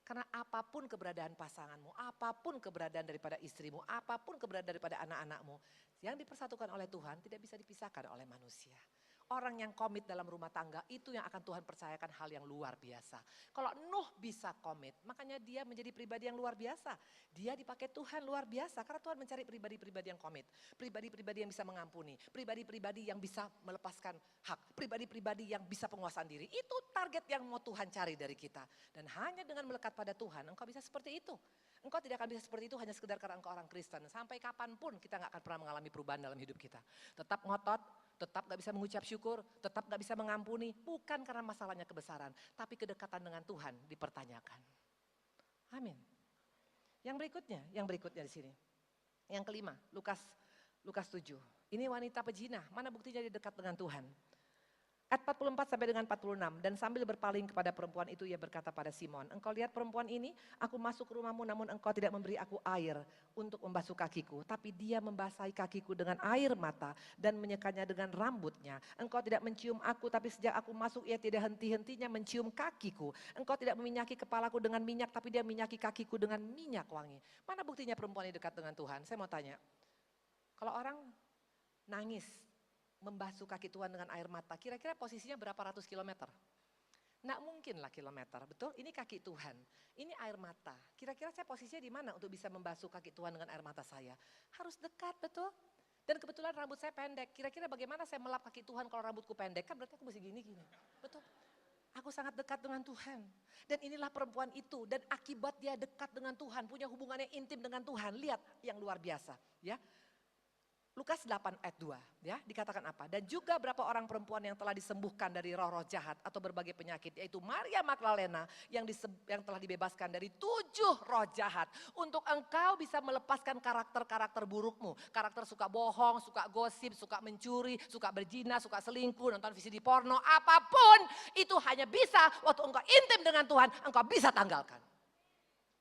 Karena apapun keberadaan pasanganmu, apapun keberadaan daripada istrimu, apapun keberadaan daripada anak-anakmu, yang dipersatukan oleh Tuhan tidak bisa dipisahkan oleh manusia. Orang yang komit dalam rumah tangga itu yang akan Tuhan percayakan hal yang luar biasa. Kalau Nuh bisa komit, makanya dia menjadi pribadi yang luar biasa. Dia dipakai Tuhan luar biasa karena Tuhan mencari pribadi-pribadi yang komit. Pribadi-pribadi yang bisa mengampuni, pribadi-pribadi yang bisa melepaskan hak, pribadi-pribadi yang bisa penguasaan diri. Itu target yang mau Tuhan cari dari kita. Dan hanya dengan melekat pada Tuhan, engkau bisa seperti itu. Engkau tidak akan bisa seperti itu hanya sekedar karena engkau orang Kristen. Sampai kapanpun kita gak akan pernah mengalami perubahan dalam hidup kita. Tetap ngotot, tetap gak bisa mengucap syukur, tetap gak bisa mengampuni. Bukan karena masalahnya kebesaran, tapi kedekatan dengan Tuhan dipertanyakan. Amin. Yang berikutnya di sini. Yang kelima, Lukas 7. Ini wanita pejina, mana buktinya dia dekat dengan Tuhan? Ayat 44 sampai dengan 46, dan sambil berpaling kepada perempuan itu ia berkata pada Simon, engkau lihat perempuan ini, aku masuk ke rumahmu namun engkau tidak memberi aku air untuk membasuh kakiku. Tapi dia membasahi kakiku dengan air mata dan menyekanya dengan rambutnya. Engkau tidak mencium aku, tapi sejak aku masuk ia tidak henti-hentinya mencium kakiku. Engkau tidak meminyaki kepalaku dengan minyak, tapi dia minyaki kakiku dengan minyak wangi. Mana buktinya perempuan ini dekat dengan Tuhan? Saya mau tanya, kalau orang nangis, membasuh kaki Tuhan dengan air mata, kira-kira posisinya berapa ratus kilometer? Nggak mungkin lah kilometer, betul? Ini kaki Tuhan, ini air mata. Kira-kira saya posisinya di mana untuk bisa membasuh kaki Tuhan dengan air mata saya? Harus dekat, betul? Dan kebetulan rambut saya pendek, kira-kira bagaimana saya melap kaki Tuhan kalau rambutku pendek? Kan berarti aku mesti gini-gini, betul? Aku sangat dekat dengan Tuhan. Dan inilah perempuan itu, dan akibat dia dekat dengan Tuhan, punya hubungannya intim dengan Tuhan. Lihat yang luar biasa, ya. Lukas 8 ayat 2, ya, dikatakan apa? Dan juga berapa orang perempuan yang telah disembuhkan dari roh-roh jahat atau berbagai penyakit, yaitu Maria Magdalena yang telah dibebaskan dari 7 roh jahat. Untuk engkau bisa melepaskan karakter-karakter burukmu. Karakter suka bohong, suka gosip, suka mencuri, suka berzina, suka selingkuh, nonton VCD porno, apapun itu hanya bisa waktu engkau intim dengan Tuhan, engkau bisa tanggalkan.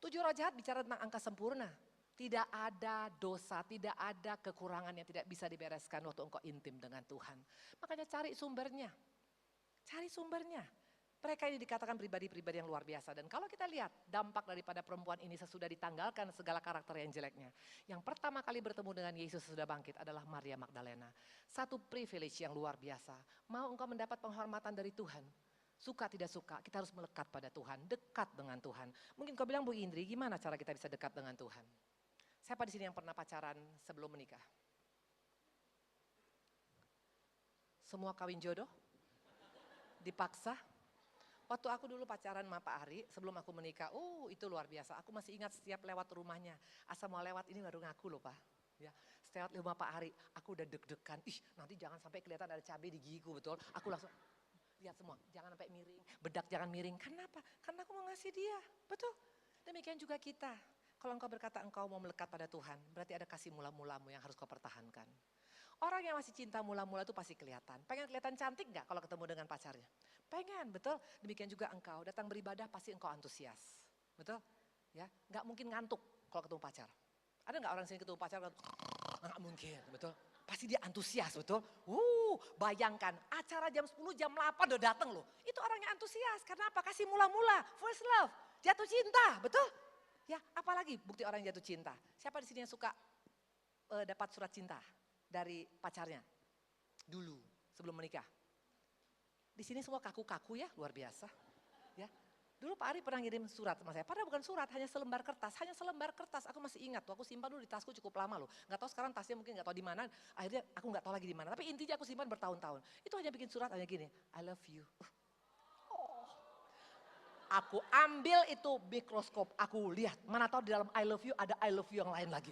7 roh jahat bicara tentang angka sempurna. Tidak ada dosa, tidak ada kekurangan yang tidak bisa dibereskan waktu engkau intim dengan Tuhan. Makanya cari sumbernya. Cari sumbernya. Mereka ini dikatakan pribadi-pribadi yang luar biasa. Dan kalau kita lihat dampak daripada perempuan ini sesudah ditanggalkan segala karakter yang jeleknya. Yang pertama kali bertemu dengan Yesus sudah bangkit adalah Maria Magdalena. Satu privilege yang luar biasa. Mau engkau mendapat penghormatan dari Tuhan. Suka tidak suka, kita harus melekat pada Tuhan, dekat dengan Tuhan. Mungkin kau bilang, Bu Indri, gimana cara kita bisa dekat dengan Tuhan? Siapa di sini yang pernah pacaran sebelum menikah? Semua kawin jodoh? Dipaksa? Waktu aku dulu pacaran sama Pak Ari, sebelum aku menikah, itu luar biasa. Aku masih ingat setiap lewat rumahnya. Asal mau lewat ini baru ngaku loh Pak. Ya, setiap lewat rumah Pak Ari, aku udah deg-degan. Nanti jangan sampai kelihatan ada cabai di gigiku, betul? Aku langsung lihat semua, jangan sampai miring, bedak jangan miring. Kenapa? Karena aku mau ngasih dia, betul? Demikian juga kita. Kalau engkau berkata engkau mau melekat pada Tuhan, berarti ada kasih mula-mulamu yang harus kau pertahankan. Orang yang masih cinta mula-mula itu pasti kelihatan. Pengen kelihatan cantik gak kalau ketemu dengan pacarnya? Pengen, betul. Demikian juga engkau, datang beribadah pasti engkau antusias. Betul? Ya, gak mungkin ngantuk kalau ketemu pacar. Ada gak orang sini ketemu pacar? Gak mungkin, betul. Pasti dia antusias, betul. Bayangkan acara jam 10, jam 8 udah datang loh. Itu orangnya antusias, karena apa? Kasih mula-mula, first love, jatuh cinta, betul? Ya, apalagi bukti orang yang jatuh cinta. Siapa di sini yang suka dapat surat cinta dari pacarnya? Dulu, sebelum menikah. Di sini semua kaku-kaku ya, luar biasa. Ya. Dulu Pak Ari pernah ngirim surat sama saya. Padahal bukan surat, hanya selembar kertas. Hanya selembar kertas, aku masih ingat. Aku simpan dulu di tasku cukup lama loh. Gak tahu sekarang tasnya mungkin gak tahu di mana. Akhirnya aku gak tahu lagi di mana. Tapi intinya aku simpan bertahun-tahun. Itu hanya bikin surat hanya gini, I love you. Aku ambil itu mikroskop, aku lihat. Mana tahu di dalam I love you ada I love you yang lain lagi.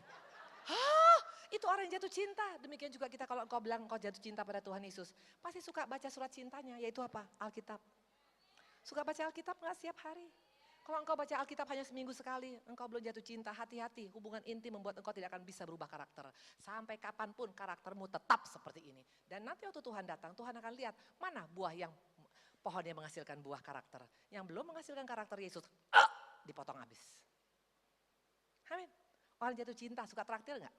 Itu orang yang jatuh cinta. Demikian juga kita kalau engkau bilang engkau jatuh cinta pada Tuhan Yesus. Pasti suka baca surat cintanya, yaitu apa? Alkitab. Suka baca Alkitab gak setiap hari? Kalau engkau baca Alkitab hanya seminggu sekali, engkau belum jatuh cinta, hati-hati. Hubungan intim membuat engkau tidak akan bisa berubah karakter. Sampai kapanpun karaktermu tetap seperti ini. Dan nanti waktu Tuhan datang, Tuhan akan lihat mana buah yang pohon yang menghasilkan buah karakter. Yang belum menghasilkan karakter Yesus, dipotong habis. Amin. Orang jatuh cinta, suka traktir gak?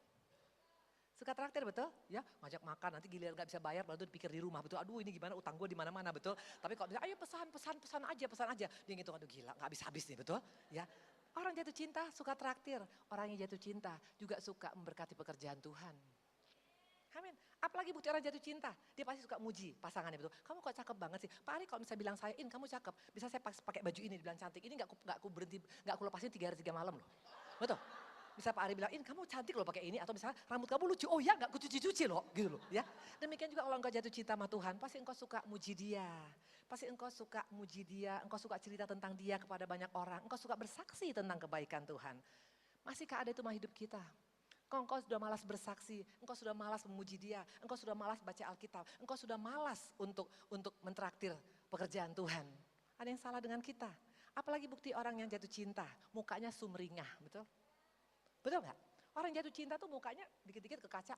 Suka traktir betul? Ya, ngajak makan, nanti giliran gak bisa bayar, lalu dipikir di rumah, betul? Aduh ini gimana, utang gue di mana-mana, betul? Tapi kalau dia, ayo pesan aja. Dia gitu, aduh gila, gak habis-habis nih, betul? Ya, orang jatuh cinta suka traktir. Orang yang jatuh cinta juga suka memberkati pekerjaan Tuhan. Amin. Apalagi bukti orang jatuh cinta, dia pasti suka muji pasangannya, betul. Kamu kok cakep banget sih. Pak Ari kalau misalnya bilang saya, kamu cakep. Bisa saya pakai baju ini, dibilang cantik. Ini gak aku berhenti, gak aku lepasin 3 hari 3 malam loh. Betul. Bisa Pak Ari bilang, kamu cantik loh pakai ini. Atau misalnya rambut kamu lucu, oh ya gak aku cuci-cuci loh. Gitu loh ya. Demikian juga kalau engkau jatuh cinta sama Tuhan, pasti engkau suka muji dia. Pasti engkau suka muji dia, engkau suka cerita tentang dia kepada banyak orang. Engkau suka bersaksi tentang kebaikan Tuhan. Masihkah ada itu mah hidup kita? Engkau sudah malas bersaksi, engkau sudah malas memuji Dia, engkau sudah malas baca Alkitab, engkau sudah malas untuk mentraktir pekerjaan Tuhan. Ada yang salah dengan kita. Apalagi bukti orang yang jatuh cinta, mukanya sumringah, betul? Betul nggak? Orang jatuh cinta tuh mukanya dikit-dikit ke kaca.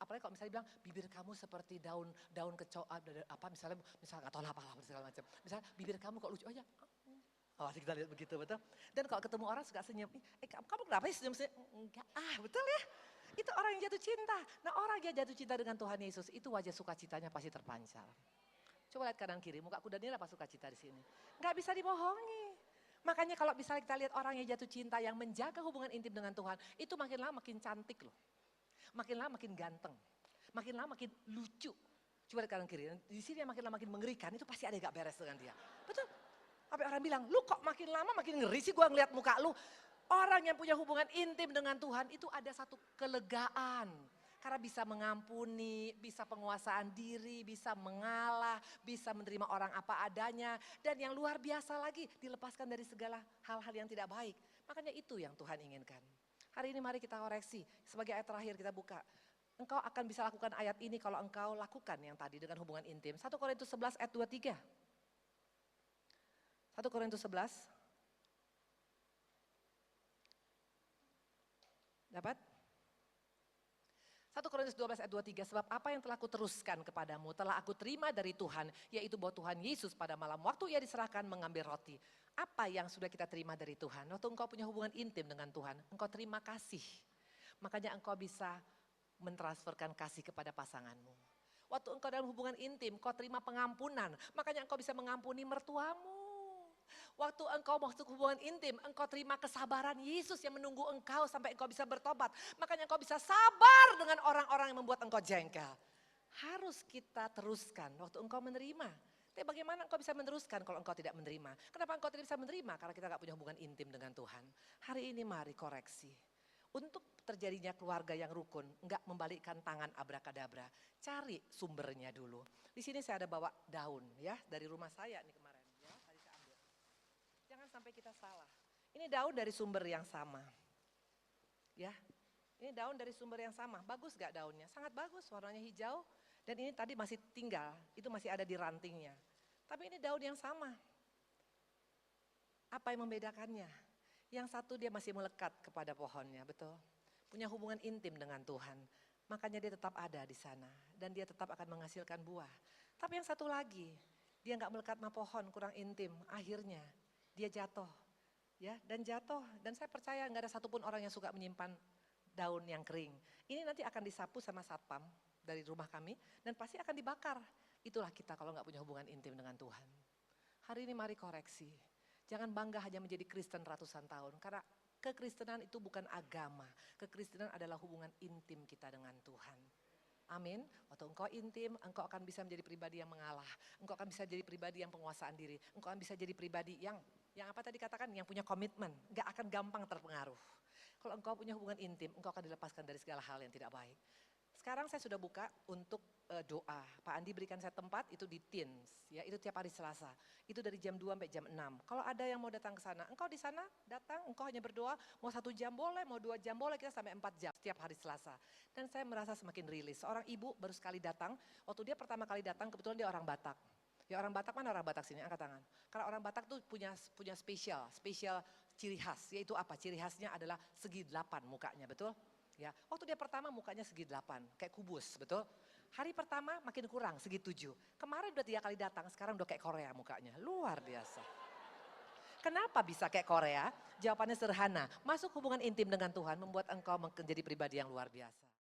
Apalagi kalau misalnya bilang bibir kamu seperti daun kecoa, apa misalnya nggak tahu apa segala macam. Misalnya bibir kamu kok lucu aja. Oh, kita lihat begitu, betul. Dan kalau ketemu orang suka senyum, kamu kenapa sih senyum? Enggak, betul ya. Itu orang yang jatuh cinta. Nah, orang yang jatuh cinta dengan Tuhan Yesus, itu wajah sukacitanya pasti terpancar. Coba lihat kanan kiri, muka kuda ini apa sukacita di sini? Enggak bisa dibohongi. Makanya kalau bisa kita lihat orang yang jatuh cinta, yang menjaga hubungan intim dengan Tuhan, itu makin lama makin cantik loh. Makin lama makin ganteng. Makin lama makin lucu. Coba lihat kanan kiri, di sini yang makin lama makin mengerikan, itu pasti ada yang gak beres dengan dia. Betul? Sampai orang bilang, lu kok makin lama makin ngeri sih gua ngeliat muka lu. Orang yang punya hubungan intim dengan Tuhan itu ada satu kelegaan. Karena bisa mengampuni, bisa penguasaan diri, bisa mengalah, bisa menerima orang apa adanya. Dan yang luar biasa lagi, dilepaskan dari segala hal-hal yang tidak baik. Makanya itu yang Tuhan inginkan. Hari ini mari kita koreksi, sebagai ayat terakhir kita buka. Engkau akan bisa lakukan ayat ini kalau engkau lakukan yang tadi dengan hubungan intim. 1 Korintus 11 ayat 23. 1 Korintus 11. Dapat? 1 Korintus 12 ayat 23, sebab apa yang telah kuteruskan kepadamu telah aku terima dari Tuhan, yaitu bahwa Tuhan Yesus pada malam waktu ia diserahkan mengambil roti. Apa yang sudah kita terima dari Tuhan? Waktu engkau punya hubungan intim dengan Tuhan, engkau terima kasih. Makanya engkau bisa mentransferkan kasih kepada pasanganmu. Waktu engkau dalam hubungan intim, engkau terima pengampunan, makanya engkau bisa mengampuni mertuamu. Waktu engkau masuk hubungan intim, engkau terima kesabaran Yesus yang menunggu engkau sampai engkau bisa bertobat. Makanya engkau bisa sabar dengan orang-orang yang membuat engkau jengkel. Harus kita teruskan waktu engkau menerima. Tapi bagaimana engkau bisa meneruskan kalau engkau tidak menerima? Kenapa engkau tidak bisa menerima? Karena kita gak punya hubungan intim dengan Tuhan. Hari ini mari koreksi. Untuk terjadinya keluarga yang rukun, enggak membalikkan tangan abrakadabra. Cari sumbernya dulu. Di sini saya ada bawa daun ya dari rumah saya nih kemarin. Jangan sampai kita salah. Ini daun dari sumber yang sama. Ya, ini daun dari sumber yang sama. Bagus gak daunnya? Sangat bagus, warnanya hijau. Dan ini tadi masih tinggal, itu masih ada di rantingnya. Tapi ini daun yang sama. Apa yang membedakannya? Yang satu dia masih melekat kepada pohonnya, betul? Punya hubungan intim dengan Tuhan. Makanya dia tetap ada di sana. Dan dia tetap akan menghasilkan buah. Tapi yang satu lagi, dia gak melekat sama pohon, kurang intim. Akhirnya dia jatuh, ya, dan jatuh. Dan saya percaya nggak ada satupun orang yang suka menyimpan daun yang kering. Ini nanti akan disapu sama satpam dari rumah kami dan pasti akan dibakar. Itulah kita kalau nggak punya hubungan intim dengan Tuhan. Hari ini mari koreksi. Jangan bangga hanya menjadi Kristen ratusan tahun. Karena kekristenan itu bukan agama. Kekristenan adalah hubungan intim kita dengan Tuhan. Amin. Waktu engkau intim, engkau akan bisa menjadi pribadi yang mengalah. Engkau akan bisa jadi pribadi yang penguasaan diri. Engkau akan bisa jadi pribadi yang apa tadi katakan, yang punya komitmen. Gak akan gampang terpengaruh. Kalau engkau punya hubungan intim, engkau akan dilepaskan dari segala hal yang tidak baik. Sekarang saya sudah buka untuk doa. Pak Andi berikan saya tempat itu di Teens, ya itu tiap hari Selasa. Itu dari jam 2 sampai jam 6. Kalau ada yang mau datang ke sana, engkau di sana datang, engkau hanya berdoa, mau 1 jam boleh, mau 2 jam boleh, kita sampai 4 jam setiap hari Selasa. Dan saya merasa semakin rilis. Seorang ibu baru sekali datang, waktu dia pertama kali datang kebetulan dia orang Batak. Ya orang Batak, mana orang Batak sini? Angkat tangan. Karena orang Batak tuh punya spesial ciri khas, yaitu apa? Ciri khasnya adalah segi 8 mukanya, betul? Ya, waktu dia pertama mukanya segi 8, kayak kubus, betul? Hari pertama makin kurang, segi 7. Kemarin udah 3 kali datang, sekarang udah kayak Korea mukanya, luar biasa. Kenapa bisa kayak Korea? Jawabannya sederhana, masuk hubungan intim dengan Tuhan membuat engkau menjadi pribadi yang luar biasa.